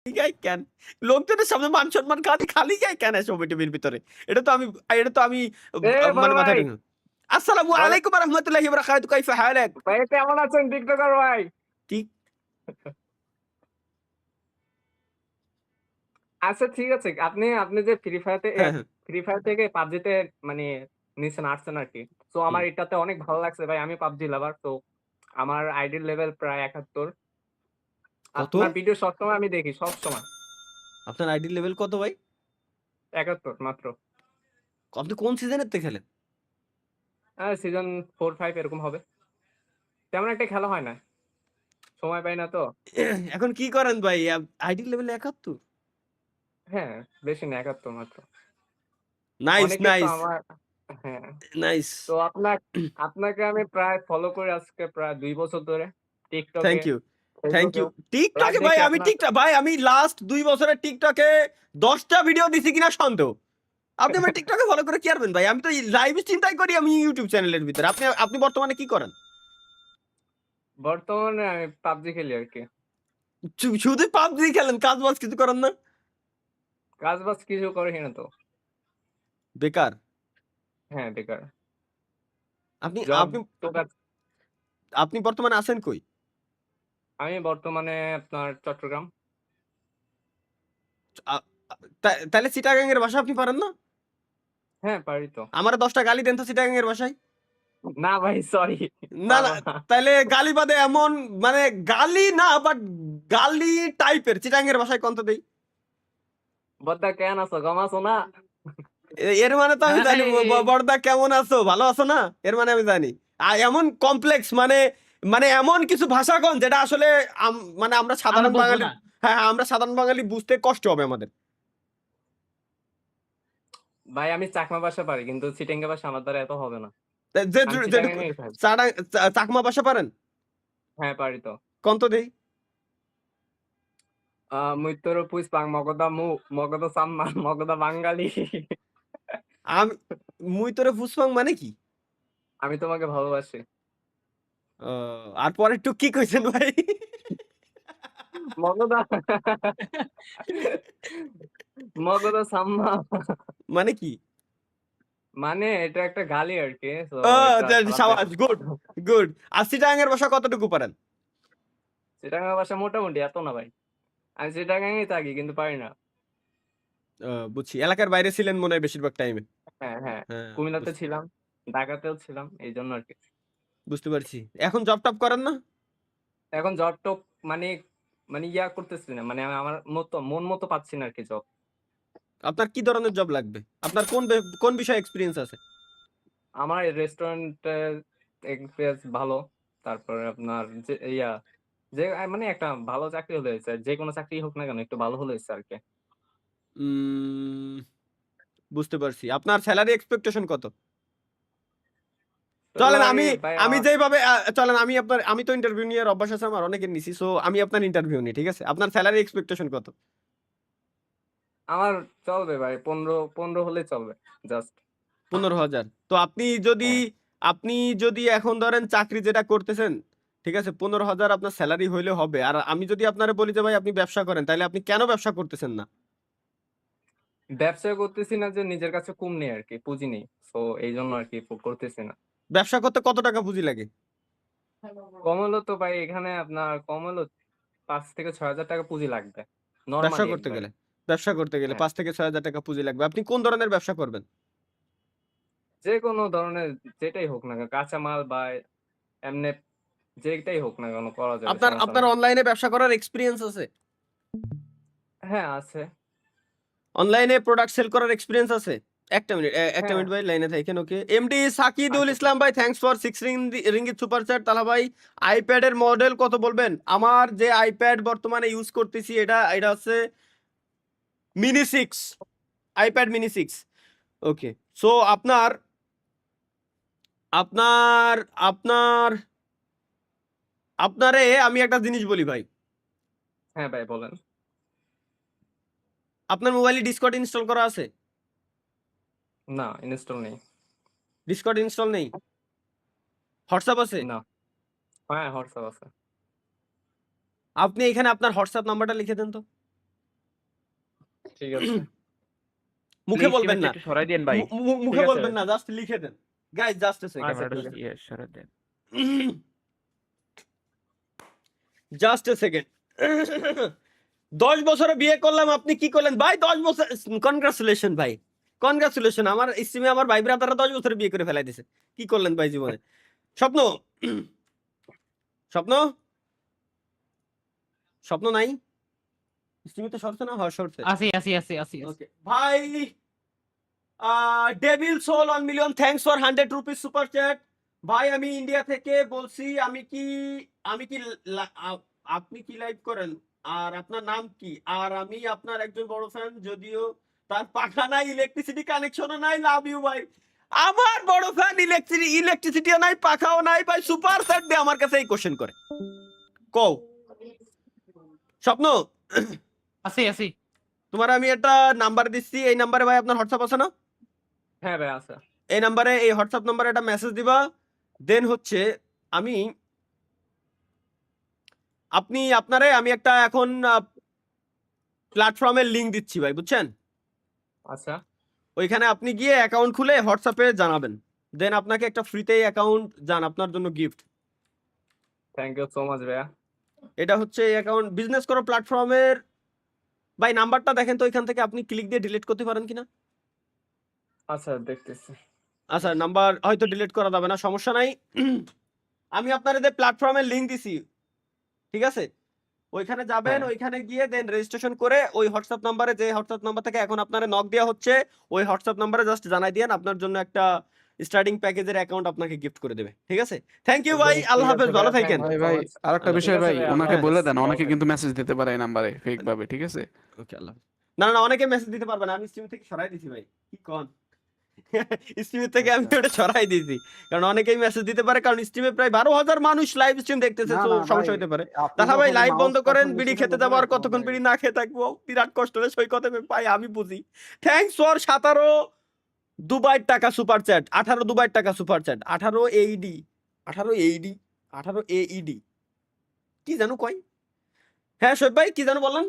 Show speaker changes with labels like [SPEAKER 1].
[SPEAKER 1] গায় কেন? লোকজনের সামনে মান সম্মান খালি খালি গায় কেন এসব টিভির ভিতরে? এটা তো আমি
[SPEAKER 2] এ বড়
[SPEAKER 1] মানে মাথায়
[SPEAKER 2] ভাই,
[SPEAKER 1] ঢোকে না। আসসালামু
[SPEAKER 2] বড়
[SPEAKER 1] আলাইকুম ওয়া রাহমাতুল্লাহি ওয়া বারাকাতুহু কাইফা হালাক?
[SPEAKER 2] ভাই কেমন আছেন টিকটকার ভাই?
[SPEAKER 1] ঠিক
[SPEAKER 2] আচ্ছা ঠিক আছে। আপনি আপনি যে
[SPEAKER 1] হ্যাঁ, হ্যাঁ।
[SPEAKER 2] ফ্রি ফায়ার থেকে পাবজিতে মানে নিছেন আসছেন আরকি। সো আমার
[SPEAKER 1] হুম।
[SPEAKER 2] এটাতে অনেক ভালো লাগছে ভাই। আমি পাবজি লাভার। তো আমার আইডির লেভেল প্রায় ৭১।
[SPEAKER 1] কত?
[SPEAKER 2] আপনার ভিডিও সবসময় আমি দেখি, সবসময়।
[SPEAKER 1] আপনার আইডি লেভেল কত ভাই?
[SPEAKER 2] ৭১ মাত্র।
[SPEAKER 1] আপনি কোন সিজনের তে খেলেন?
[SPEAKER 2] সিজন ৪-৫ এরকম হবে। তেমন একটা খেলা হয় না। সময় পাই না তো।
[SPEAKER 1] এখন কি করেন ভাই? ID level ৭১?
[SPEAKER 2] হ্যাঁ, বেশি না ৭১ মাত্র।
[SPEAKER 1] নাইস,
[SPEAKER 2] অনেকে তো
[SPEAKER 1] নাইস,
[SPEAKER 2] আমার হ্যাঁ।
[SPEAKER 1] নাইস।
[SPEAKER 2] তো আপনাকে আমি প্রায় ফলো করি আজকে প্রায় ২ বছর ধরে। TikTok
[SPEAKER 1] থ্যাংক
[SPEAKER 2] এ,
[SPEAKER 1] ইউ, থ্যাংক
[SPEAKER 2] Facebook
[SPEAKER 1] ইউ।
[SPEAKER 2] এও। লাইভ
[SPEAKER 1] টিকটকে ভাই
[SPEAKER 2] দেখি
[SPEAKER 1] আমি
[SPEAKER 2] আপনার
[SPEAKER 1] ভাই আমি লাস্ট ২ বছরে টিকটকে ১০ টা ভিডিও দিছি কিনা সন্দেহ। আপনি আমার টিকটকে ফলো করে কি করবেন ভাই? আমি তো লাইভ স্ট্রিমটাই করি আমি ইউটিউব চ্যানেলের ভিতরে। আপনি বর্তমানে কি করেন?
[SPEAKER 2] বর্তমানে আমি PUBG খেলি আরকি।
[SPEAKER 1] শুধু পাবজি খেলেন, কাজ-বাজ কিছু করেন না?
[SPEAKER 2] কাজ-বাজ কিছু করি না তো।
[SPEAKER 1] বেকার।
[SPEAKER 2] হ্যাঁ, বেকার।
[SPEAKER 1] আপনি
[SPEAKER 2] জব
[SPEAKER 1] আপনি
[SPEAKER 2] তো কাজ
[SPEAKER 1] আপনি বর্তমানে আছেন কই?
[SPEAKER 2] আমি বর্তমানে আপনার চট্টগ্রাম।
[SPEAKER 1] আ আ তাইলে চিটাগাং এর ভাষা আপনি পারেন না?
[SPEAKER 2] হ্যাঁ, পারি তো।
[SPEAKER 1] আমারে ১০ টা গালি দেন তো চিটাগাং এর ভাষায়।
[SPEAKER 2] না ভাই সরি
[SPEAKER 1] না, না,
[SPEAKER 2] পারবো না।
[SPEAKER 1] তাইলে গালি বাদে এমন মানে গালি না বাট গালি টাইপের চিটাগাং এর ভাষায় কোন তো দেই।
[SPEAKER 2] বদ্দা কেন আছো? গম আছো না?
[SPEAKER 1] এর মানে তো আমি জানি
[SPEAKER 2] আরে
[SPEAKER 1] বড়দা কেমন আছো? ভালো আছো না? এর মানে আমি জানি। এমন কমপ্লেক্স মানে মানে এমন কিছু ভাষা কোন যেটা আসলে মানে আমরা
[SPEAKER 3] আমরা
[SPEAKER 1] সাধারণ
[SPEAKER 3] বুঝবো
[SPEAKER 1] বাঙালি
[SPEAKER 3] না।
[SPEAKER 1] হ্যাঁ, হ্যাঁ, আমরা সাধারণ বাঙালি বুঝতে কষ্ট হবে আমাদের।
[SPEAKER 2] ভাই আমি চাকমা ভাষা পারি কিন্তু চিটাঙ্গা ভাষা আমার দ্বারা এত হবে না।
[SPEAKER 1] যে
[SPEAKER 2] আমি
[SPEAKER 1] যেটুকু
[SPEAKER 2] চিটাগাংয়েই থাকি।
[SPEAKER 1] চাকমা ভাষা পারেন?
[SPEAKER 2] হ্যাঁ, পারি তো।
[SPEAKER 1] কোন তো দেই।
[SPEAKER 2] মুইত্তর পুষ্পাং মগধ সাম্মা মগধ বাঙালি।
[SPEAKER 1] আমি মুই তোরে ফুসফাং মানে কি?
[SPEAKER 2] আমি তোমাকে ভালোবাসি।
[SPEAKER 1] ও, আর পরে একটু কি কইছেন ভাই?
[SPEAKER 2] মগধ মগধ সাম্মা
[SPEAKER 1] মানে কি?
[SPEAKER 2] মানে এটা একটা গালি আরকি। সো
[SPEAKER 1] ও,
[SPEAKER 2] এটা খারাপ
[SPEAKER 1] সাবাস,
[SPEAKER 2] ব্যাপার।
[SPEAKER 1] Good, good. আর চিটাগাং এর ভাষা কতটুকু পারেন?
[SPEAKER 2] চিটাগাং ভাষা মোটামুটি এত না ভাই। আমি চিটাগাংয়েই থাকি কিন্তু পারি না।
[SPEAKER 1] বুঝছি। এলাকার বাইরে ছিলেন মনে হয় বেশিরভাগ টাইমে।
[SPEAKER 2] হ্যাঁ, হ্যাঁ।
[SPEAKER 1] হ্যাঁ,
[SPEAKER 2] কুমিল্লাতে ছিলাম, ঢাকাতেও ছিলাম। এইজন্য আরকি।
[SPEAKER 1] বুঝতে পারছি। এখন জব-টব করেন না?
[SPEAKER 2] এখন জব-টব মানে মানে করতেছি না। মানে আমি আমার মন মতো পাচ্ছি না আরকি জব।
[SPEAKER 1] আপনার কি ধরনের জব লাগবে? আপনার কোন বিষয়ে এক্সপেরিয়েন্স আছে?
[SPEAKER 2] আমার রেস্টুরেন্টের এক্সপেরিয়েন্স ভালো। তারপরে আপনার যে যে মানে একটা ভালো চাকরি হলে হইছে। যেকোনো চাকরিই হোক না কেন একটু ভালো হলে হইছে আরকি।
[SPEAKER 1] উম বুঝতে পারছি। আপনার সেলারি এক্সপেকটেশন কত? চলেন
[SPEAKER 2] সেলারি
[SPEAKER 1] আমি
[SPEAKER 2] ভাই
[SPEAKER 1] আমি যেইভাবে চলেন আমি তো ইন্টারভিউ নিয়ে অভ্যাস আছে আমার অনেকের নিছি। সো আমি আপনার ইন্টারভিউ নিই, ঠিক আছে? আপনার সেলারি এক্সপেকটেশন কত?
[SPEAKER 2] আমার চলবে ভাই ১৫ হলেই চলবে। জাস্ট
[SPEAKER 1] ১৫,০০০। তো
[SPEAKER 2] হ্যাঁ।
[SPEAKER 1] আপনি যদি এখন ধরেন চাকরি যেটা করতেছেন, ঠিক আছে? ১৫,০০০ আপনার সেলারি হইলে হবে। আর আমি যদি আপনারে বলি যে ভাই আপনি ব্যবসা করেন, তাইলে আপনি কেন ব্যবসা করতেছেন না?
[SPEAKER 2] ব্যবসা করতেছি না যে নিজের কাছে কম নেই আরকি, পুঁজি নেই। সো এইজন্য আরকি করতেছি না।
[SPEAKER 1] ব্যবসা করতে কত টাকা পুঁজি লাগে?
[SPEAKER 2] কম হলেও তো ভাই এখানে আপনার কম হলেও ৫ থেকে ৬,০০০ টাকা পুঁজি লাগবে।
[SPEAKER 1] ব্যবসা
[SPEAKER 2] নরমালি
[SPEAKER 1] করতে
[SPEAKER 2] একবারে।
[SPEAKER 1] গেলে? ব্যবসা করতে গেলে
[SPEAKER 2] হ্যাঁ।
[SPEAKER 1] ৫ থেকে ৬,০০০ টাকা পুঁজি লাগবে। আপনি কোন ধরনের ব্যবসা করবেন?
[SPEAKER 2] যেকোনো ধরনের যেটাই হোক না কেন কাঁচামাল বা এমনে যেটাই হোক না কেন করা যাবে
[SPEAKER 1] আপনার
[SPEAKER 2] সমস্যা
[SPEAKER 1] আপনার
[SPEAKER 2] নাই।
[SPEAKER 1] অনলাইনে ব্যবসা করার এক্সপেরিয়েন্স আছে?
[SPEAKER 2] হ্যাঁ, আছে।
[SPEAKER 1] অনলাইনে প্রোডাক্ট সেল করার এক্সপেরিয়েন্স আছে? একটা
[SPEAKER 2] হ্যাঁ,
[SPEAKER 1] মিনিট ভাই লাইনে থাকেন, ওকে। এমডি সাকিদুল
[SPEAKER 2] আছে তো।
[SPEAKER 1] ইসলাম ভাই thanks for 6 ringgit super chat. তাহলে ভাই আইপ্যাড এর মডেল কত বলবেন? আমার যে আইপ্যাড বর্তমানে ইউজ করতেছি এটা হচ্ছে মিনি 6, আইপ্যাড মিনি 6। ওকে। সো আপনার আপনার আপনার আপনারে আমি একটা জিনিস বলি ভাই।
[SPEAKER 2] হ্যাঁ ভাই বলেন।
[SPEAKER 1] আপনার মোবাইলে ডিসকর্ড ইনস্টল করা আছে?
[SPEAKER 2] না, ইনস্টল নেই।
[SPEAKER 1] ডিসকর্ড ইনস্টল নেই? হোয়াটসঅ্যাপ আছে?
[SPEAKER 2] না। হ্যাঁ, হোয়াটসঅ্যাপ আছে।
[SPEAKER 1] আপনি এখানে আপনার হোয়াটসঅ্যাপ নাম্বারটা লিখে দেন তো।
[SPEAKER 2] ঠিক আছে।
[SPEAKER 1] মুখে
[SPEAKER 3] প্লিজ
[SPEAKER 1] বলবেন
[SPEAKER 3] টিমের
[SPEAKER 1] না,
[SPEAKER 3] একটু সরাই দেন ভাই।
[SPEAKER 1] মুখে
[SPEAKER 2] ঠিক আছে।
[SPEAKER 1] বলবেন না, জাস্ট লিখে দেন গাইস, জাস্ট এ সেকেন্ড,
[SPEAKER 2] আচ্ছা,
[SPEAKER 3] ক্যামেরাটা
[SPEAKER 2] ঠিক আছে।
[SPEAKER 3] ইয়ে সরাই দেন।
[SPEAKER 1] Just a second. 10 বছরে বিয়ে করলাম, আপনি কি করলেন ভাই? 10 বছর, কনগ্রাচুলেশন ভাই, কনগ্রাচুলেশন। আমার স্ট্রিমে আমার ভাই ব্রাদাররা 10 বছরে বিয়ে করে ফেলাই দিছে। কি করলেন ভাই জীবনে? স্বপ্ন, স্বপ্ন, স্বপ্ন নাই স্ট্রিমে তো সরছে না, হ্যাঁ সরছে।
[SPEAKER 4] আসি
[SPEAKER 1] ওকে ভাই, devil soul 1 million, thanks for 100 rupees super chat. ভাই আমি ইন্ডিয়া থেকে বলছি, আপনি কি লাইভ করেন আর আপনার নাম কি? আর আমি আপনার একজন বড় ফ্যান, যদিও তার পাখা নাই, ইলেকট্রিসিটি কানেকশনও নাই। লাভ ইউ ভাই। আমার বড় ফ্যান, ইলেকট্রিসিটিও নাই, পাখাও নাই ভাই, সুপার চ্যাট দিয়ে আমার কাছে এই কোশ্চেন করে। কও স্বপ্ন,
[SPEAKER 4] আসি
[SPEAKER 1] তোমার আমি একটা নাম্বার দিচ্ছি, এই নাম্বারে ভাই আপনার হোয়াটসঅ্যাপ আছে না?
[SPEAKER 2] হ্যাঁ ভাই আছে।
[SPEAKER 1] এই নাম্বারে, এই হোয়াটসঅ্যাপ নাম্বারে একটা মেসেজ দিবা। দেন হচ্ছে আমি আমি একটা এখন প্ল্যাটফর্মের লিংক দিচ্ছি ভাই, বুঝছেন?
[SPEAKER 2] আচ্ছা,
[SPEAKER 1] ওইখানে আপনি গিয়ে অ্যাকাউন্ট খুলে হোয়াটসঅ্যাপে জানাবেন। দেন আপনাকে একটা ফ্রিতে অ্যাকাউন্ট আপনার জন্য gift.
[SPEAKER 2] Thank you so much ভাইয়া।
[SPEAKER 1] এটা হচ্ছে এই অ্যাকাউন্ট বিজনেস করো প্ল্যাটফর্মের। ভাই নাম্বারটা দেখেন তো, ওইখান থেকে আপনি ক্লিক দিয়ে ডিলিট করতে পারেন কিনা?
[SPEAKER 2] আচ্ছা, দেখতেছি।
[SPEAKER 1] আচ্ছা, নাম্বার হয়তো ডিলিট করা যাবে না, সমস্যা নাই। আমি আপনাদের প্ল্যাটফর্মের লিংক দিছি, ঠিক আছে? ওইখানে যাবেন,
[SPEAKER 2] হ্যাঁ।
[SPEAKER 1] ওইখানে গিয়ে দেন রেজিস্ট্রেশন করে ওই হোয়াটসঅ্যাপ নাম্বারে, যে হোয়াটসঅ্যাপ নাম্বার থেকে এখন আপনার নক দেওয়া হচ্ছে, ওই হোয়াটসঅ্যাপ নাম্বারে জাস্ট জানাই দিয়েন, আপনার জন্য একটা স্টার্টিং প্যাকেজের অ্যাকাউন্ট আপনাকে গিফট করে দেবে, ঠিক আছে? থ্যাংক ইউ ভাই,
[SPEAKER 2] ঠিক
[SPEAKER 1] আল্লাহ
[SPEAKER 2] আছে
[SPEAKER 1] হাফেজ, ভালো
[SPEAKER 2] ভাইয়া,
[SPEAKER 1] থাকেন।
[SPEAKER 2] thank you
[SPEAKER 5] ভাই
[SPEAKER 2] so
[SPEAKER 5] ভাই
[SPEAKER 2] much.
[SPEAKER 5] আরেকটা
[SPEAKER 2] ঠিক
[SPEAKER 5] বিষয়
[SPEAKER 2] আছে
[SPEAKER 5] ভাই,
[SPEAKER 2] ভাইয়া,
[SPEAKER 5] ওনাকে
[SPEAKER 2] আল্লাহ
[SPEAKER 5] বলে
[SPEAKER 2] হাফেজ।
[SPEAKER 5] দেন,
[SPEAKER 2] ভালো
[SPEAKER 5] অনেকে
[SPEAKER 2] থাকেন।
[SPEAKER 5] কিন্তু মেসেজ দিতে পারে এই নাম্বারে ফেক ভাবে, ঠিক আছে?
[SPEAKER 1] ওকে, আল্লাহ হাফেজ। না না, অনেকে মেসেজ দিতে পারবে না, আমি স্ট্রিম থেকে সরাই দিছি ভাই। কি কোন? স্ট্রিম থেকে আমি
[SPEAKER 5] আচ্ছা।
[SPEAKER 1] ওটা সরাই দিয়েছি, কারণ অনেকেই মেসেজ দিতে পারে, কারণ স্ট্রিমে প্রায় 12,000 মানুষ লাইভ স্ট্রিম দেখতেছে,
[SPEAKER 5] না
[SPEAKER 1] তো
[SPEAKER 5] না ভাই,
[SPEAKER 1] সমস্যা হতে পারে।
[SPEAKER 5] আপনি
[SPEAKER 1] তাহলে ভাই
[SPEAKER 5] যখন
[SPEAKER 1] লাইভ বন্ধ
[SPEAKER 5] মাউস
[SPEAKER 1] করেন,
[SPEAKER 5] কার্সর
[SPEAKER 1] বিড়ি
[SPEAKER 5] নিচে
[SPEAKER 1] খেতে
[SPEAKER 5] বসে
[SPEAKER 1] যাবো, আর
[SPEAKER 5] থাকবেন
[SPEAKER 1] কতক্ষণ
[SPEAKER 5] ভাই।
[SPEAKER 1] বিড়ি না খেয়ে থাকবো, বিরাট কষ্ট হলে সৈকতে পাই, আমি বুঝি। থ্যাংকস ফর 17 দুবাই টাকা সুপার চ্যাট, 18 দুবাই টাকা super chat, 18 eighty, 18 AED, 18 AED, কি জানো কয়? হ্যাঁ শোয়েব ভাই, কি জানো বললেন?